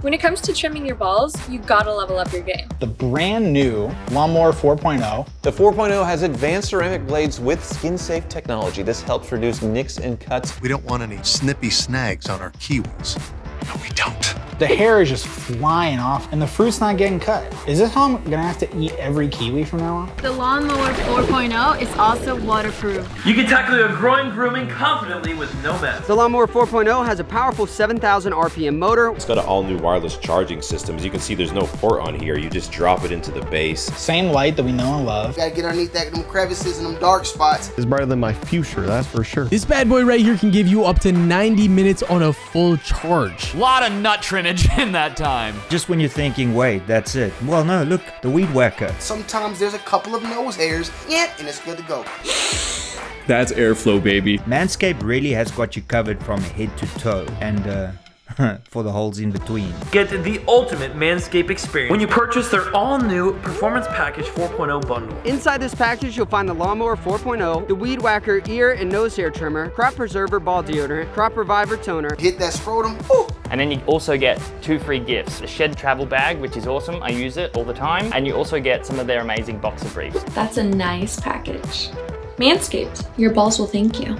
When it comes to trimming your balls, you gotta level up your game. The brand new Lawn Mower 4.0. The 4.0 has advanced ceramic blades with SkinSafe technology. This helps reduce nicks and cuts. We don't want any snippy snags on our kiwis. No, we don't. The hair is just flying off and the fruit's not getting cut. Is this how I'm gonna have to eat every kiwi from now on? The Lawn Mower 4.0 is also waterproof. You can tackle your groin grooming confidently with no mess. The Lawn Mower 4.0 has a powerful 7,000 RPM motor. It's got an all-new wireless charging system. As you can see, there's no port on here. You just drop it into the base. Same light that we know and love. Gotta get underneath them crevices and them dark spots. It's brighter than my fuchsia, that's for sure. This bad boy right here can give you up to 90 minutes on a full charge. Lot of nut trimmage in that time. Just when you're thinking, wait, that's it. Well, no, look, the weed whacker. Sometimes there's a couple of nose hairs, and it's good to go. That's airflow, baby. Manscaped really has got you covered from head to toe, and for the holes in between. Get the ultimate Manscaped experience when you purchase their all-new Performance Package 4.0 bundle. Inside this package, you'll find the Lawn Mower 4.0, the Weed Whacker ear and nose hair trimmer, Crop Preserver ball deodorant, Crop Reviver toner. Hit that scrotum, ooh. And then you also get 2 free gifts. A shed travel bag, which is awesome. I use it all the time. And you also get some of their amazing boxer briefs. That's a nice package. Manscaped, your balls will thank you.